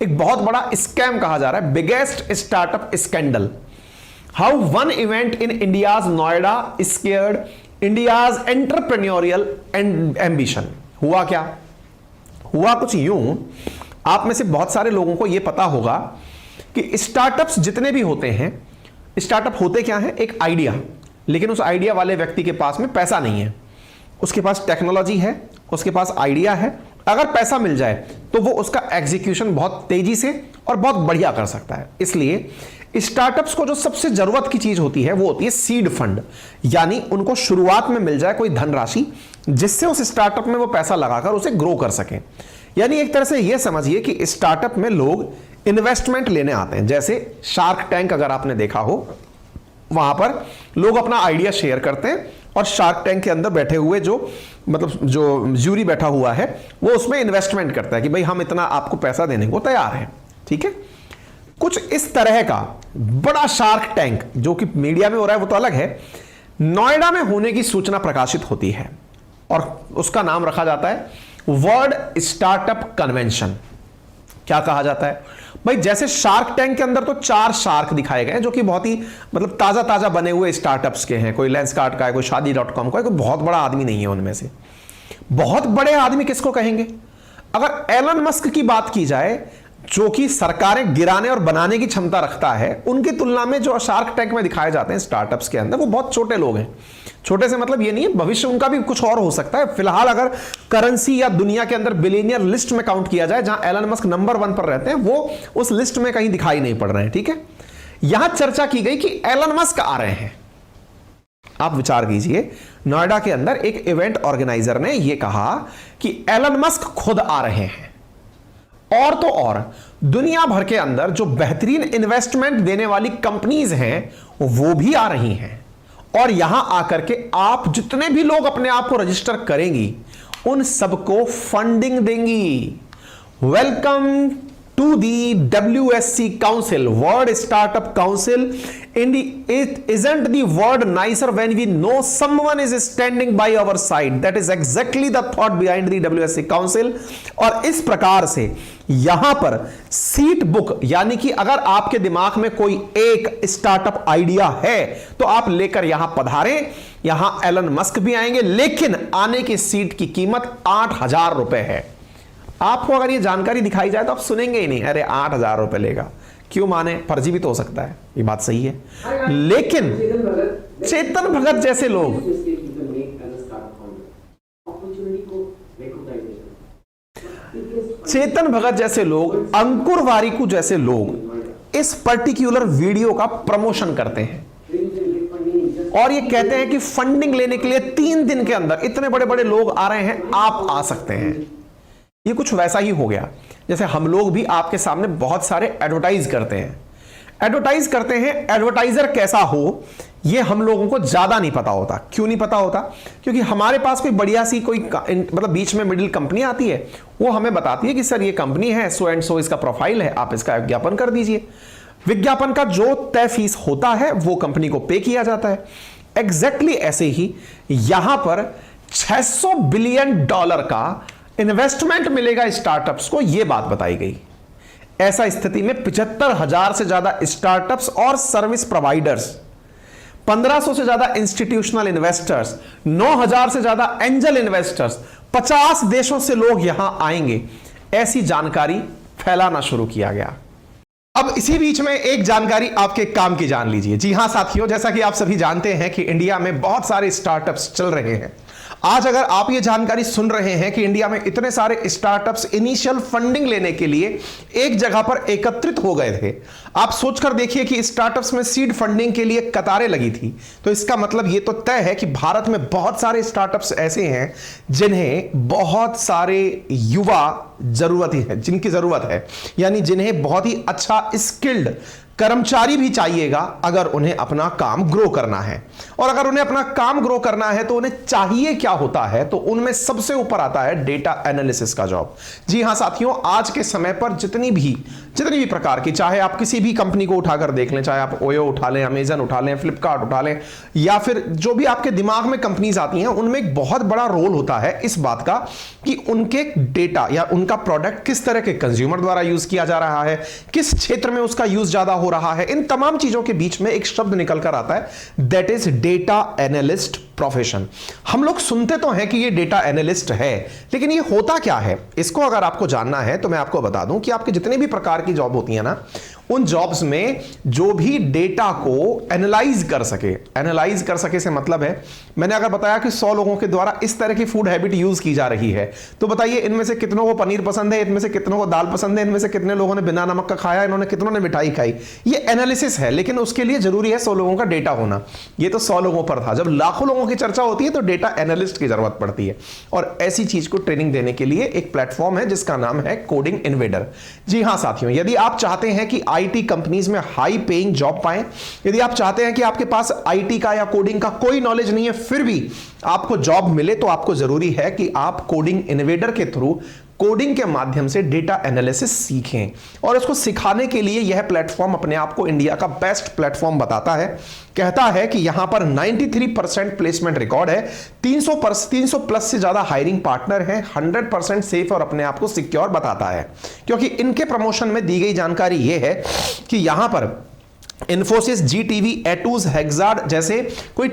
एक बहुत बड़ा स्कैम कहा जा रहा है, biggest startup scandal. How one event in India's Noida scared India's entrepreneurial ambition. हुआ क्या? हुआ कुछ यूं, आप में से बहुत सारे लोगों को यह पता होगा कि स्टार्टअप्स जितने भी होते हैं, स्टार्टअप होते क्या है? एक आइडिया, लेकिन उस आइडिया वाले व्यक्ति के पास में पैसा नहीं है, उसके पास टेक्नोलॉजी है, उसके पास आइडिया है। अगर पैसा मिल जाए तो वो उसका एग्जीक्यूशन बहुत तेजी से और बहुत बढ़िया कर सकता है। इसलिए स्टार्टअप्स को जो सबसे जरूरत की चीज होती है वो होती है सीड फंड, यानी उनको शुरुआत में मिल जाए कोई धनराशि जिससे उस स्टार्टअप में वो पैसा लगाकर उसे ग्रो कर सके। यानी एक तरह से ये समझिए कि स्टार्टअप में लोग इन्वेस्टमेंट लेने आते हैं। जैसे शार्क टैंक अगर आपने देखा हो, वहां पर लोग अपना आइडिया शेयर करते हैं और शार्क टैंक के अंदर बैठे हुए जो ज्यूरी बैठा हुआ है वो उसमें इन्वेस्टमेंट करता है कि भाई हम इतना आपको पैसा देने को तैयार हैं। ठीक है, कुछ इस तरह का बड़ा शार्क टैंक जो कि मीडिया में हो रहा है वो तो अलग है, नोएडा में होने की सूचना प्रकाशित होती है और उसका नाम रखा जाता है वर्ल्ड स्टार्टअप कन्वेंशन। क्या कहा जाता है भाई? जैसे शार्क टैंक के अंदर तो 4 शार्क दिखाए गए जो कि बहुत ही ताजा ताजा बने हुए स्टार्टअप्स के हैं। कोई लेंसकार्ट का है, कोई शादी.com का है, कोई बहुत बड़ा आदमी नहीं है उनमें से। बहुत बड़े आदमी किसको कहेंगे? अगर एलन मस्क की बात की जाए जो कि सरकारें गिराने और बनाने की क्षमता रखता है, उनकी तुलना में जो शार्क टैंक में दिखाए जाते हैं स्टार्टअप्स के अंदर वो बहुत छोटे लोग हैं। छोटे से मतलब ये नहीं है, भविष्य उनका भी कुछ और हो सकता है। फिलहाल अगर करेंसी या दुनिया के अंदर बिलियनियर लिस्ट में काउंट किया जाए, जहां एलन मस्क नंबर 1 पर रहते हैं, वो उस लिस्ट में कहीं दिखाई नहीं पड़ रहे हैं। ठीक है, यहां चर्चा की गई कि एलन मस्क आ रहे हैं। आप विचार कीजिए, नोएडा के अंदर एक इवेंट ऑर्गेनाइजर ने यह कहा कि एलन मस्क खुद आ रहे हैं, और तो और दुनिया भर के अंदर जो बेहतरीन इन्वेस्टमेंट देने वाली कंपनीज हैं वो भी आ रही हैं, और यहां आकर के आप जितने भी लोग अपने आप को रजिस्टर करेंगी उन सबको फंडिंग देंगी। Welcome to the WSC Council, World Startup Council. It isn't the word nicer when we know someone is standing by our side. That is exactly the thought behind the WSC Council. और इस प्रकार से यहां पर seat book, यानी कि अगर आपके दिमाग में कोई एक स्टार्टअप आइडिया है तो आप लेकर यहां पधारें। यहां एलन मस्क भी आएंगे, लेकिन आने की सीट की कीमत 8,000 रुपए है। आपको अगर ये जानकारी दिखाई जाए तो आप सुनेंगे ही नहीं, अरे 8,000 रुपए लेगा, क्यों माने? फर्जी भी तो हो सकता है, ये बात सही है। लेकिन चेतन भगत जैसे लोग, अंकुर वारिकू जैसे लोग इस पर्टिकुलर वीडियो का प्रमोशन करते हैं और ये कहते हैं कि फंडिंग लेने के लिए 3 दिन के अंदर इतने बड़े बड़े लोग आ रहे हैं, आप आ सकते हैं। ये कुछ वैसा ही हो गया जैसे हम लोग भी आपके सामने बहुत सारे एडवर्टाइज करते हैं। एडवर्टाइजर कैसा हो ये हम लोगों को ज्यादा नहीं पता होता। क्यों नहीं पता होता? क्योंकि हमारे पास कोई बढ़िया सी कोई बीच में मिडिल कंपनी आती है, वो हमें बताती है कि सर ये कंपनी है, सो एंड सो इसका प्रोफाइल है, आप इसका विज्ञापन कर दीजिए। विज्ञापन का जो तय फीस होता है वो कंपनी को पे किया जाता है। एग्जैक्टली ऐसे ही यहां पर $600 बिलियन का इन्वेस्टमेंट मिलेगा स्टार्टअप्स को, यह बात बताई गई। ऐसा स्थिति में 75,000 से ज्यादा स्टार्टअप्स और सर्विस प्रोवाइडर्स, 1,500 से ज्यादा इंस्टीट्यूशनल इन्वेस्टर्स, 9,000 से ज्यादा एंजल इन्वेस्टर्स, 50 देशों से लोग यहां आएंगे, ऐसी जानकारी फैलाना शुरू किया गया। अब इसी बीच में एक जानकारी आपके काम की जान लीजिए। जी हां साथियों, जैसा कि आप सभी जानते हैं कि इंडिया में बहुत सारे स्टार्टअप्स चल रहे हैं। आज अगर आप ये जानकारी सुन रहे हैं कि इंडिया में इतने सारे स्टार्टअप्स इनिशियल फंडिंग लेने के लिए एक जगह पर एकत्रित हो गए थे, आप सोचकर देखिए कि स्टार्टअप्स में सीड फंडिंग के लिए कतारें लगी थी, तो इसका मतलब ये तो तय है कि भारत में बहुत सारे स्टार्टअप्स ऐसे हैं जिन्हें बहुत सारे युवा जिनकी जरूरत है, यानी जिन्हें बहुत ही अच्छा स्किल्ड कर्मचारी भी चाहिएगा अगर उन्हें अपना काम ग्रो करना है। और अगर उन्हें अपना काम ग्रो करना है तो उन्हें चाहिए क्या होता है, तो उनमें सबसे ऊपर आता है डेटा एनालिसिस का जॉब। जी हां साथियों, आज के समय पर जितनी भी प्रकार की, चाहे आप किसी भी कंपनी को उठाकर देख लें, चाहे आप ओयो उठा लें, अमेजन उठा लें, फ्लिपकार्ट उठा लें, या फिर जो भी आपके दिमाग में कंपनीज आती हैं, उनमें एक बहुत बड़ा रोल होता है इस बात का कि उनके डेटा या उनका प्रोडक्ट किस तरह के कंज्यूमर द्वारा यूज किया जा रहा है, किस क्षेत्र में उसका यूज ज्यादा हो रहा है, इन तमाम चीजों के बीच में एक शब्द निकल कर आता है, that is data analyst profession. हम लोग सुनते तो हैं कि ये डेटा एनालिस्ट है, लेकिन ये होता क्या है, इसको अगर आपको जानना है तो मैं आपको बता दूं कि आपके जितने भी प्रकार की जॉब होती है ना, उन जॉब्स में जो भी डेटा को एनालाइज कर सके से मतलब है, मैंने अगर बताया कि 100 लोगों के द्वारा इस तरह की फूड हैबिट यूज की जा रही है, तो बताइए इनमें से कितनों को पनीर पसंद है, इनमें से कितनों को दाल पसंद है, इनमें से कितने लोगों ने बिना नमक का खाया, इन्होंने कितनों ने मिठाई खाई। ये एनालिसिस है, लेकिन उसके लिए जरूरी है 100 लोगों का डेटा होना। ये तो 100 लोगों पर था, जब लाखों लोगों की चर्चा होती है तो डेटा एनालिस्ट की जरूरत पड़ती है। और ऐसी चीज को ट्रेनिंग देने के लिए एक प्लेटफॉर्म है जिसका नाम है कोडिंग इन्वेडर। जी हां साथियों, यदि आप चाहते हैं कि आईटी कंपनीज में हाई पेइंग जॉब पाएं, यदि आप चाहते हैं कि आपके पास आईटी का या कोडिंग का कोई नॉलेज नहीं है फिर भी आपको जॉब मिले, तो आपको जरूरी है कि आप कोडिंग इन्वेडर के थ्रू कोडिंग के माध्यम से डेटा एनालिसिस सीखें। और इसको सिखाने के लिए यह प्लेटफॉर्म अपने आप को इंडिया का बेस्ट प्लेटफॉर्म बताता है। कहता है कि यहां पर 93% प्लेसमेंट रिकॉर्ड है, 300 प्लस से ज्यादा हायरिंग पार्टनर है, 100% सेफ और अपने आप को सिक्योर बताता है। क्योंकि इनके प्रमोशन में दी गई जानकारी यह है कि यहां पर इन्फोसिस, जीटीवी, एटूज, हेक्सार्ड जैसे कोई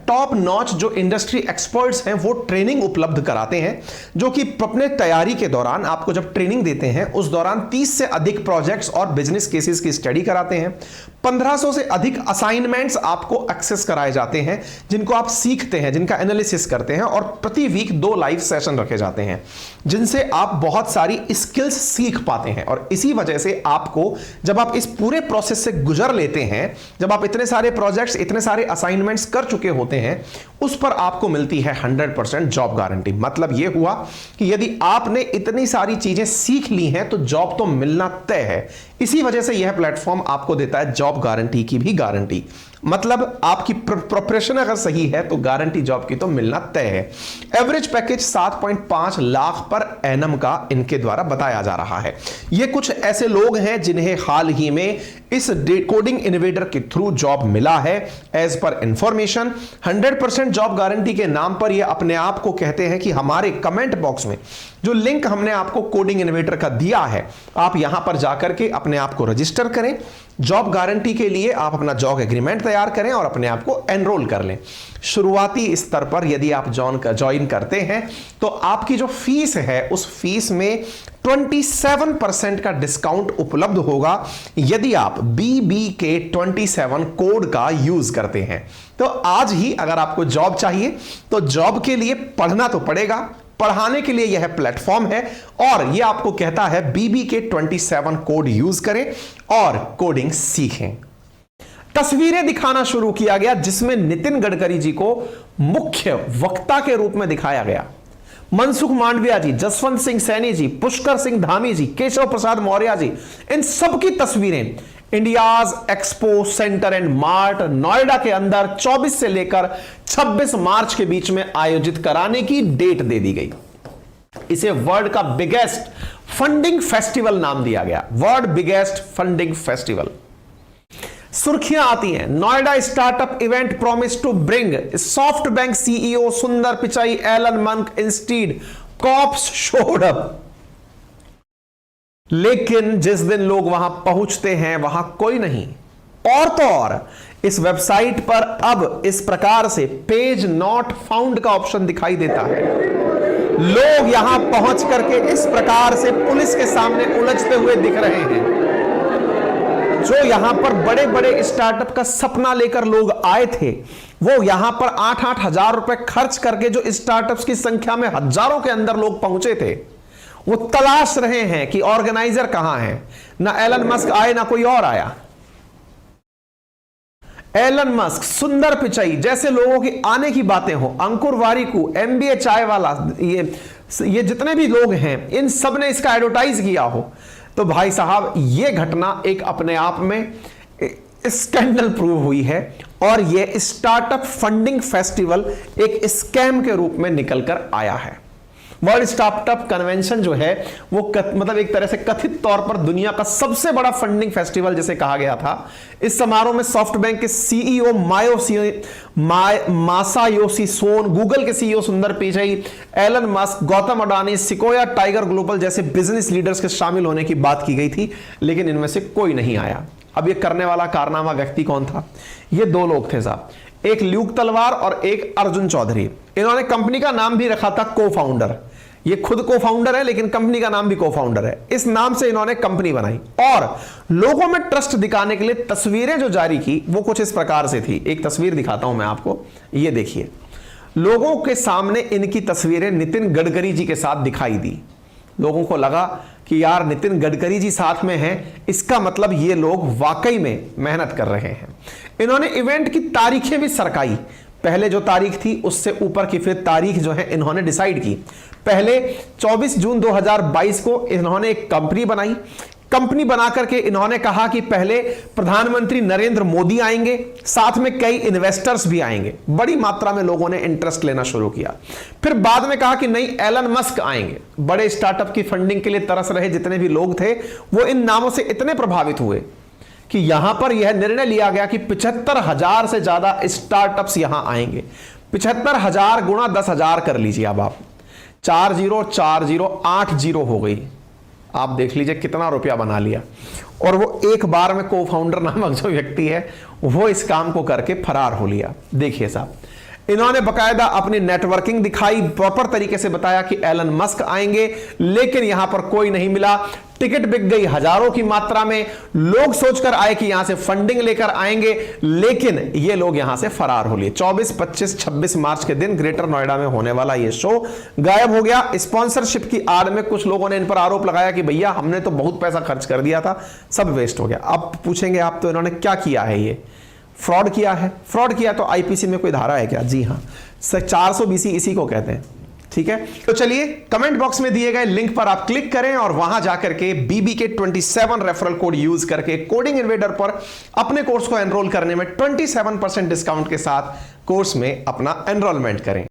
टॉप नॉच जो इंडस्ट्री एक्सपर्ट्स हैं वो ट्रेनिंग उपलब्ध कराते हैं, जो कि अपने तैयारी के दौरान आपको जब ट्रेनिंग देते हैं उस दौरान 30 से अधिक प्रोजेक्ट्स और बिजनेस केसेस की स्टडी कराते हैं। 1500 से अधिक असाइनमेंट्स आपको एक्सेस कराए जाते हैं जिनको आप सीखते हैं, जिनका एनालिसिस करते हैं, और प्रति वीक 2 लाइव सेशन रखे जाते हैं जिनसे आप बहुत सारी स्किल्स सीख पाते हैं। और इसी वजह से आपको जब आप इस पूरे प्रोसेस से गुजर लेते हैं, जब आप इतने सारे प्रोजेक्ट्स, इतने सारे असाइनमेंट्स कर चुके होते हैं, उस पर आपको मिलती है 100% जॉब गारंटी। मतलब यह हुआ कि यदि आपने इतनी सारी चीजें सीख ली हैं तो जॉब तो मिलना तय है। इसी वजह से यह प्लेटफॉर्म आपको देता है जॉब गारंटी की भी गारंटी। मतलब आपकी प्रिपरेशन अगर सही है तो गारंटी जॉब की तो मिलना तय है। Average package 7.5 lakh per annum का इनके द्वारा बताया जा रहा है। ये कुछ ऐसे लोग हैं जिन्हें हाल ही में इस कोडिंग इन्वेडर के थ्रू जॉब मिला है। As per information 100% job guarantee के नाम पर ये अपने आप को कहते हैं कि हमारे कमेंट बॉक्स में जो लिंक हमने आपको कोडिंग इन्वेडर का दिया है, आप यहां पर जाकर के अपने आप को रजिस्टर करें। जॉब गारंटी के लिए आप अपना जॉब एग्रीमेंट तैयार करें और अपने आप को एनरोल कर लें। शुरुआती स्तर पर यदि आप ज्वाइन करते हैं तो आपकी जो फीस है उस फीस में 27% का डिस्काउंट उपलब्ध होगा यदि आप BBK27 कोड का यूज करते हैं। तो आज ही अगर आपको जॉब चाहिए तो जॉब के लिए पढ़ना तो पड़ेगा, पढ़ाने के लिए यह प्लेटफॉर्म है और यह आपको कहता है BBK27 कोड यूज करें और कोडिंग सीखें। तस्वीरें दिखाना शुरू किया गया जिसमें नितिन गडकरी जी को मुख्य वक्ता के रूप में दिखाया गया। मनसुख मांडविया जी, जसवंत सिंह सैनी जी, पुष्कर सिंह धामी जी, केशव प्रसाद मौर्य जी, इन सबकी तस्वीरें India's expo centre and mart Noida के अंदर 24 से लेकर 26 मार्च के बीच में आयोजित कराने की डेट दे दी गई। इसे वर्ल्ड का बिगेस्ट फंडिंग फेस्टिवल नाम दिया गया, वर्ल्ड बिगेस्ट फंडिंग फेस्टिवल। सुर्खियां आती हैं, Noida startup event promise to bring SoftBank CEO Sundar Pichai Elon Musk instead cops showed up. लेकिन जिस दिन लोग वहां पहुंचते हैं वहां कोई नहीं। और तो और इस वेबसाइट पर अब इस प्रकार से पेज नॉट फाउंड का ऑप्शन दिखाई देता है। लोग यहां पहुंच करके इस प्रकार से पुलिस के सामने उलझते हुए दिख रहे हैं। जो यहां पर बड़े बड़े स्टार्टअप का सपना लेकर लोग आए थे, वो यहां पर 8-8 हजार रुपए खर्च करके जो स्टार्टअप्स की संख्या में हजारों के अंदर लोग पहुंचे थे, वो तलाश रहे हैं कि ऑर्गेनाइजर कहां है। ना एलन मस्क आए ना कोई और आया। एलन मस्क, सुंदर पिचाई जैसे लोगों की आने की बातें हो, अंकुर वारिकू, MBA चाय वाला, ये जितने भी लोग हैं इन सब ने इसका एडवर्टाइज किया हो, तो भाई साहब ये घटना एक अपने आप में स्कैंडल प्रूव हुई है और ये स्टार्टअप फंडिंग फेस्टिवल एक स्कैम के रूप में निकल कर आया है। वर्ल्ड स्टार्टअप कन्वेंशन जो है वो मतलब एक तरह से कथित तौर पर दुनिया का सबसे बड़ा फंडिंग फेस्टिवल जिसे कहा गया था। इस समारोह में सॉफ्टबैंक के सीईओ मासायोशी सोन, गूगल के CEO Sundar Pichai, Elon Musk, Gautam Adani, Sequoia Tiger Global जैसे बिजनेस लीडर्स के शामिल होने की बात की गई थी, लेकिन इनमें से कोई नहीं आया। अब ये करने वाला कारनामा व्यक्ति कौन था? ये दो लोग थे साहब, एक ल्यूक तलवार और एक अर्जुन चौधरी। इन्होंने कंपनी का नाम भी रखा था को फाउंडर। ये खुद को फाउंडर है लेकिन कंपनी का नाम भी को फाउंडर है। इस नाम से इन्होंने कंपनी बनाई और लोगों में ट्रस्ट दिखाने के लिए तस्वीरें जो जारी की वो कुछ इस प्रकार से थी। एक तस्वीर दिखाता हूं मैं आपको, ये देखिए। लोगों के सामने इनकी तस्वीरें नितिन गडकरी जी के साथ दिखाई दी। लोगों को लगा कि यार नितिन गडकरी जी साथ में हैं, इसका मतलब ये लोग वाकई में मेहनत कर रहे हैं। इन्होंने इवेंट की तारीखें भी सरकाई। पहले जो तारीख थी उससे ऊपर की फिर तारीख जो है इन्होंने डिसाइड की। पहले 24 जून 2022 को इन्होंने एक कंपनी बनाई। कंपनी बनाकर के इन्होंने कहा कि पहले प्रधानमंत्री नरेंद्र मोदी आएंगे, साथ में कई इन्वेस्टर्स भी आएंगे। बड़ी मात्रा में लोगों ने इंटरेस्ट लेना शुरू किया। फिर बाद में कहा कि नहीं, एलन मस्क आएंगे। बड़े स्टार्टअप की फंडिंग के लिए तरस रहे जितने भी लोग थे वो इन नामों से इतने प्रभावित हुए कि यहां पर यह निर्णय लिया गया कि 75,000 से ज्यादा स्टार्टअप्स यहां आएंगे। 75,000 गुणा 10,000 कर लीजिए। अब आप 404080 हो गई। आप देख लीजिए कितना रुपया बना लिया। और वो एक बार में को फाउंडर नामक जो व्यक्ति है वो इस काम को करके फरार हो लिया। देखिए साहब, इन्होंने बकायदा अपनी नेटवर्किंग दिखाई, प्रॉपर तरीके से बताया कि एलन मस्क आएंगे, लेकिन यहां पर कोई नहीं मिला। टिकट बिक गई हजारों की मात्रा में। लोग सोचकर आए कि यहां से फंडिंग लेकर आएंगे, लेकिन ये लोग यहां से फरार हो लिए। 24, 25, 26 मार्च के दिन ग्रेटर नोएडा में होने वाला ये शो गायब हो गया। स्पॉन्सरशिप की आड़ में कुछ लोगों ने इन पर आरोप लगाया कि भैया हमने तो बहुत पैसा खर्च कर दिया था, सब वेस्ट हो गया। अब पूछेंगे आप तो इन्होंने क्या किया है? ये फ्रॉड किया है। फ्रॉड किया तो आईपीसी में कोई धारा है क्या? जी हां, 420 इसी को कहते हैं। ठीक है, तो चलिए कमेंट बॉक्स में दिए गए लिंक पर आप क्लिक करें और वहां जाकर के BBK 27 रेफरल कोड यूज करके कोडिंग इन्वेडर पर अपने कोर्स को एनरोल करने में 27% डिस्काउंट के साथ कोर्स में अपना एनरोलमेंट करें।